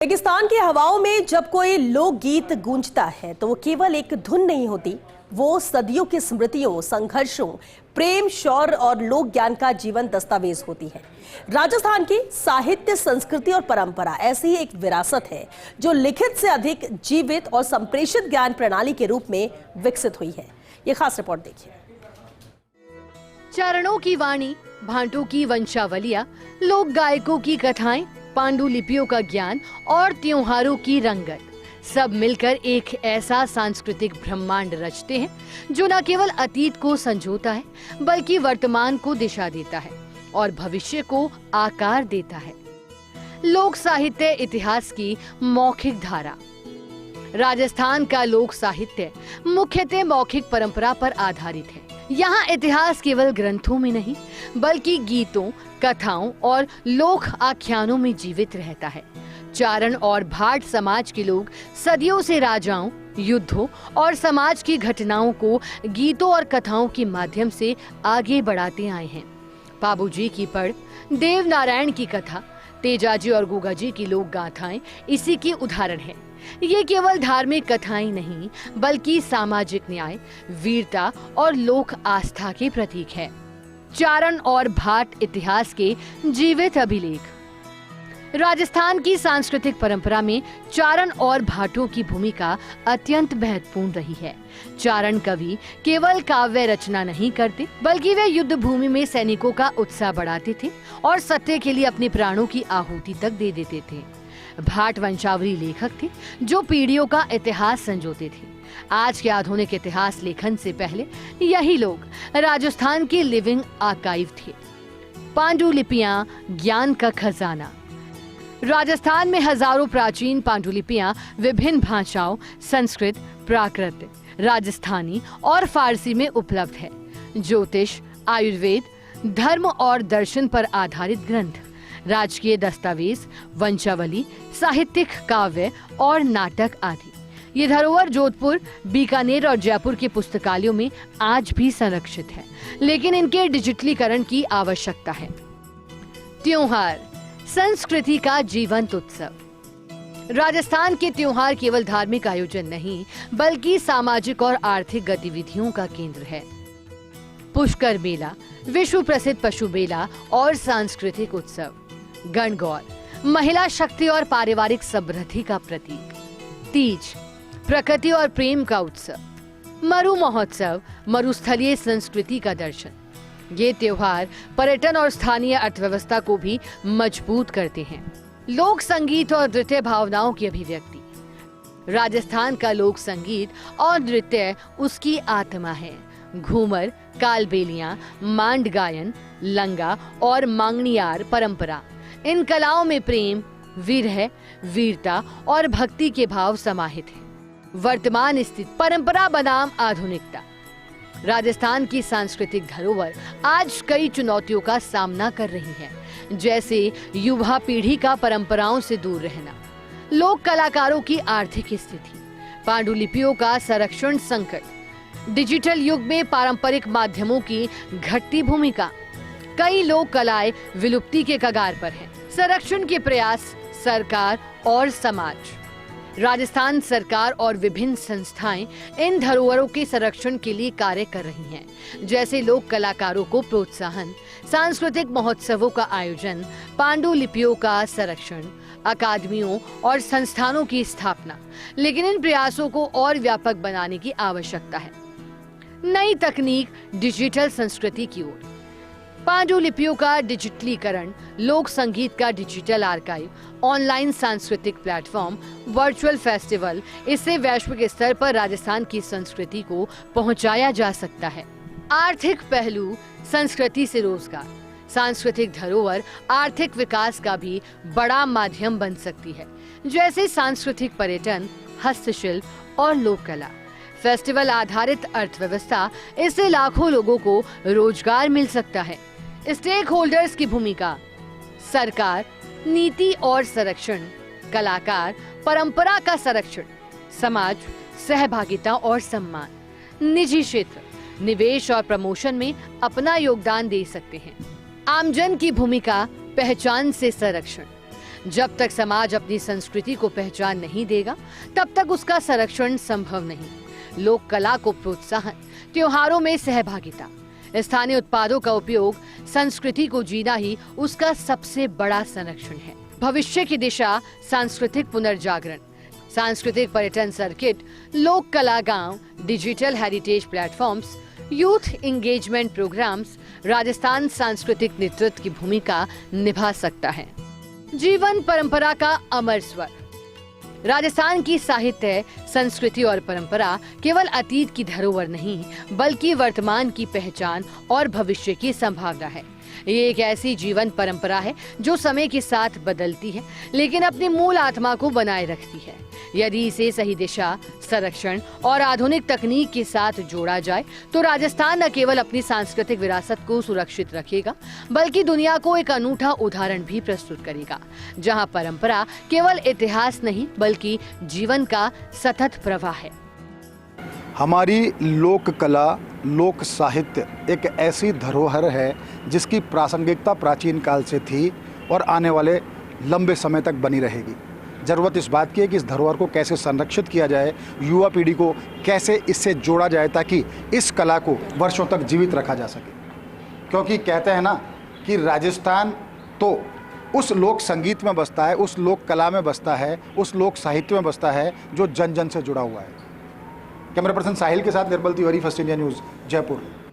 रेगिस्तान की हवाओं में जब कोई लोकगीत गूंजता है तो वो केवल एक धुन नहीं होती, वो सदियों की स्मृतियों, संघर्षों, प्रेम, शौर्य और लोक ज्ञान का जीवन दस्तावेज होती है। राजस्थान की साहित्य, संस्कृति और परंपरा ऐसी ही एक विरासत है जो लिखित से अधिक जीवित और संप्रेषित ज्ञान प्रणाली के रूप में विकसित हुई है। ये खास रिपोर्ट देखिए। चरणों की वाणी, भांटों की वंशावलियां, लोक गायकों की कथाएं, पांडुलिपियों का ज्ञान और त्योहारों की रंगत सब मिलकर एक ऐसा सांस्कृतिक ब्रह्मांड रचते हैं जो न केवल अतीत को संजोता है बल्कि वर्तमान को दिशा देता है और भविष्य को आकार देता है। लोक साहित्य इतिहास की मौखिक धारा। राजस्थान का लोक साहित्य मुख्यतः मौखिक परंपरा पर आधारित है। यहाँ इतिहास केवल ग्रंथों में नहीं बल्कि गीतों, कथाओं और लोक आख्यानों में जीवित रहता है। चारण और भाट समाज के लोग सदियों से राजाओं, युद्धों और समाज की घटनाओं को गीतों और कथाओं के माध्यम से आगे बढ़ाते आए हैं। पाबूजी की पढ़, देव नारायण की कथा, तेजाजी और गुगाजी की लोक गाथाएं इसी की उदाहरण है। ये केवल धार्मिक कथाएं नहीं बल्कि सामाजिक न्याय, वीरता और लोक आस्था के प्रतीक है। चारण और भाट इतिहास के जीवित अभिलेख। राजस्थान की सांस्कृतिक परंपरा में चारण और भाटों की भूमिका अत्यंत महत्वपूर्ण रही है। चारण कवि केवल काव्य रचना नहीं करते बल्कि वे युद्ध भूमि में सैनिकों का उत्साह बढ़ाते थे और सत्य के लिए अपने प्राणों की आहुति तक दे देते थे। भाट वंशावली लेखक थे जो पीढ़ियों का इतिहास संजोते थे। आज के आधुनिक इतिहास लेखन से पहले यही लोग राजस्थान के लिविंग आर्काइव थे। पांडुलिपियां ज्ञान का खजाना। राजस्थान में हजारों प्राचीन पांडुलिपियां विभिन्न भाषाओं, संस्कृत, प्राकृत, राजस्थानी और फारसी में उपलब्ध है। ज्योतिष, आयुर्वेद, धर्म और दर्शन पर आधारित ग्रंथ, राजकीय दस्तावेज, वंशावली, साहित्यिक काव्य और नाटक आदि। ये धरोहर जोधपुर, बीकानेर और जयपुर के पुस्तकालयों में आज भी संरक्षित है, लेकिन इनके डिजिटलीकरण की आवश्यकता है। त्योहार, संस्कृति का जीवंत उत्सव। राजस्थान के त्योहार केवल धार्मिक आयोजन नहीं बल्कि सामाजिक और आर्थिक गतिविधियों का केंद्र है। पुष्कर मेला, विश्व प्रसिद्ध पशु मेला और सांस्कृतिक उत्सव। गणगौर, महिला शक्ति और पारिवारिक समृद्धि का प्रतीक। तीज, प्रकृति और प्रेम का उत्सव। मरु महोत्सव, मरुस्थलीय संस्कृति का दर्शन। ये त्योहार पर्यटन और स्थानीय अर्थव्यवस्था को भी मजबूत करते हैं। लोक संगीत और नृत्य भावनाओं की अभिव्यक्ति। राजस्थान का लोक संगीत और नृत्य उसकी आत्मा है। घूमर, कालबेलियां, मांड गायन, लंगा और मांगनियार परंपरा, इन कलाओं में प्रेम, विरह, वीरता और भक्ति के भाव समाहित हैं। वर्तमान स्थिति, परंपरा बनाम आधुनिकता। राजस्थान की सांस्कृतिक धरोहर आज कई चुनौतियों का सामना कर रही है, जैसे युवा पीढ़ी का परंपराओं से दूर रहना, लोक कलाकारों की आर्थिक स्थिति, पांडुलिपियों का संरक्षण संकट, डिजिटल युग में पारंपरिक माध्यमों की घटती भूमिका। कई लोक कलाएं विलुप्ति के कगार पर हैं। संरक्षण के प्रयास, सरकार और समाज। राजस्थान सरकार और विभिन्न संस्थाएं इन धरोहरों के संरक्षण के लिए कार्य कर रही हैं, जैसे लोक कलाकारों को प्रोत्साहन, सांस्कृतिक महोत्सवों का आयोजन, पांडुलिपियों का संरक्षण, अकादमियों और संस्थानों की स्थापना। लेकिन इन प्रयासों को और व्यापक बनाने की आवश्यकता है। नई तकनीक, डिजिटल संस्कृति की ओर। पांडुलिपियों का डिजिटलीकरण, लोक संगीत का डिजिटल आर्काइव, ऑनलाइन सांस्कृतिक प्लेटफॉर्म, वर्चुअल फेस्टिवल, इससे वैश्विक स्तर पर राजस्थान की संस्कृति को पहुंचाया जा सकता है। आर्थिक पहलू, संस्कृति से रोजगार। सांस्कृतिक धरोहर आर्थिक विकास का भी बड़ा माध्यम बन सकती है, जैसे सांस्कृतिक पर्यटन, हस्तशिल्प और लोक कला। फेस्टिवल आधारित अर्थव्यवस्था, इससे लाखों लोगों को रोजगार मिल सकता है। स्टेक होल्डर्स की भूमिका, सरकार, नीति और संरक्षण, कलाकार, परंपरा का संरक्षण, समाज, सहभागिता और सम्मान। निजी क्षेत्र, निवेश और प्रमोशन में अपना योगदान दे सकते हैं। आमजन की भूमिका, पहचान से संरक्षण, जब तक समाज अपनी संस्कृति को पहचान नहीं देगा, तब तक उसका संरक्षण संभव नहीं। लोक कला को प्रोत्साहन, त्योहारों में सहभागिता, स्थानीय उत्पादों का उपयोग, संस्कृति को जीना ही उसका सबसे बड़ा संरक्षण है। भविष्य की दिशा सांस्कृतिक पुनर्जागरण, सांस्कृतिक पर्यटन सर्किट, लोक कला गांव, digital heritage platforms, youth engagement programmes Rajasthan सांस्कृतिक नेतृत्व की भूमिका निभा सकता है। जीवन परंपरा का अमर स्वर। राजस्थान की साहित्य, संस्कृति और परंपरा केवल अतीत की धरोहर नहीं, बल्कि वर्तमान की पहचान और भविष्य की संभावना है। ये एक ऐसी जीवन परंपरा है जो समय के साथ बदलती है, लेकिन अपनी मूल आत्मा को बनाए रखती है। यदि इसे सही दिशा, संरक्षण और आधुनिक तकनीक के साथ जोड़ा जाए तो राजस्थान न केवल अपनी सांस्कृतिक विरासत को सुरक्षित रखेगा, बल्कि दुनिया को एक अनूठा उदाहरण भी प्रस्तुत करेगा, जहां परंपरा केवल इतिहास नहीं बल्कि जीवन का सतत प्रवाह है। हमारी लोक कला, लोक साहित्य एक ऐसी धरोहर है जिसकी प्रासंगिकता प्राचीन काल से थी और आने वाले लंबे समय तक बनी रहेगी। ज़रूरत इस बात की है कि इस धरोहर को कैसे संरक्षित किया जाए, युवा पीढ़ी को कैसे इससे जोड़ा जाए ताकि इस कला को वर्षों तक जीवित रखा जा सके। क्योंकि कहते हैं ना कि राजस्थान तो उस लोक संगीत में बसता है, उस लोक कला में बसता है, उस लोक साहित्य में बसता है जो जन जन से जुड़ा हुआ है। कैमरा पर्सन साहिल के साथ Nirmal Tiwari, First India News, Jaipur.